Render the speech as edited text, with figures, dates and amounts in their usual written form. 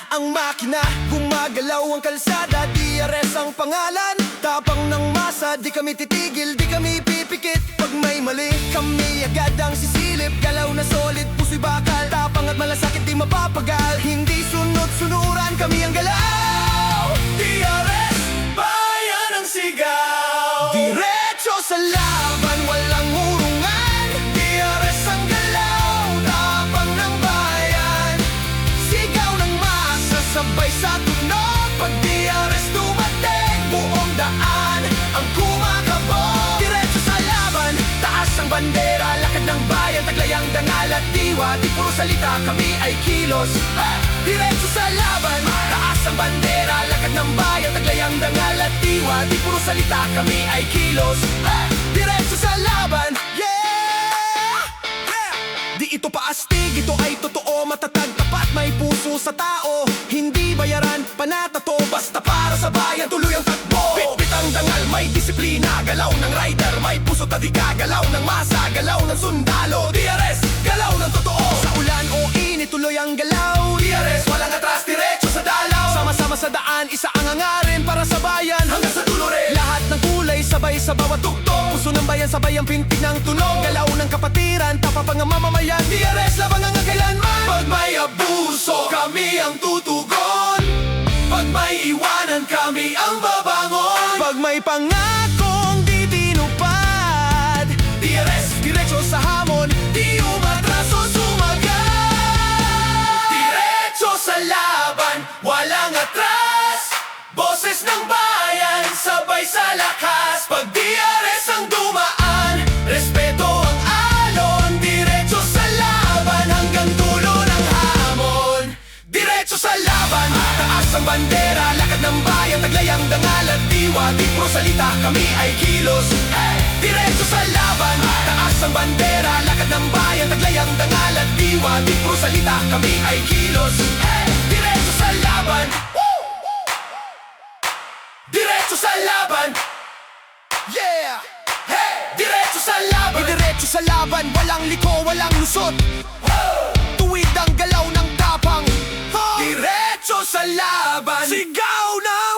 ang makina, gumagalaw ang kalsada, DRS ang pangalan. Tapang ng masa, di kami titigil, di kami pipikit. Pag may mali, kami agad ang sisilip. Galaw na solid, puso'y bakal, tapang at malasakit di mapapagal. Hindi sunod-sunuran, kami ang galaw. DRS, bayan ang sigaw. Diretso sa laban, walang urungan. DRS ang galaw, tapang ng bayan. Sigaw ng masa, sabay sa tunog. Pag DRS dumating, buong daan ang kumakabog. Diretso sa laban, taas ang bandera, lakad ng bayan, taglay ang dangal at diwa. Di puro salita, kami ay kilos. Diretso sa laban, taas ang bandera, lakad ng bayan, taglay ang dangal at diwa. Di puro salita, kami ay kilos. Diretso sa laban, yeah! Di ito paastig, ito ay totoo, matatag, tapat, may puso sa tao. Hindi bayaran, panatato, basta para sa bayan, tuloy ang takbo. Bitbit ang dangal, may disiplina, galaw ng rider, may puso tadika, galaw ng masa, galaw ng sundalo. DRS, galaw ng totoo. Sa ulan o init, tuloy ang galaw. DRS, walang atras, diretso sa dalaw. Sama-sama sa daan, isa ang hangarin para sa bayan, hanggang sa dulo rin. Lahat ng kulay, sabay sa bawat tugtog. Puso ng bayan, sabay ang pintig ng tunog. Galaw ng kapatiran, tapapang ang mamamayan. DRS, labang ang kailanman. Pag may abuso, kami ang tutugon. Pag may iwanan, kami ang babangon. Pag may pangakong di tinupad, DRS, diretso sa hamon, di umatras o sumagat. Diretso sa laban, walang atras. Boses ng bayan, sabay sa lakas. Pag DRS ang dumaan, respeto ang alon. Diretso sa laban, hanggang dulo ng hamon. Diretso sa laban, taas ang bandera, lakad ng bayan, taglay ang dangal at diwa. Di puro salita, kami ay kilos. Diretso sa laban, taas ang bandera, lakad ng bayan, taglay ang dangal at diwa. Di puro salita, kami ay kilos. Diretso sa laban, diretso sa laban, yeah! Hey! Diretso sa laban, diretso sa laban, walang liko, walang lusot. Tuwid ang galaw ng tapang. Diretso sa laban, sigaw na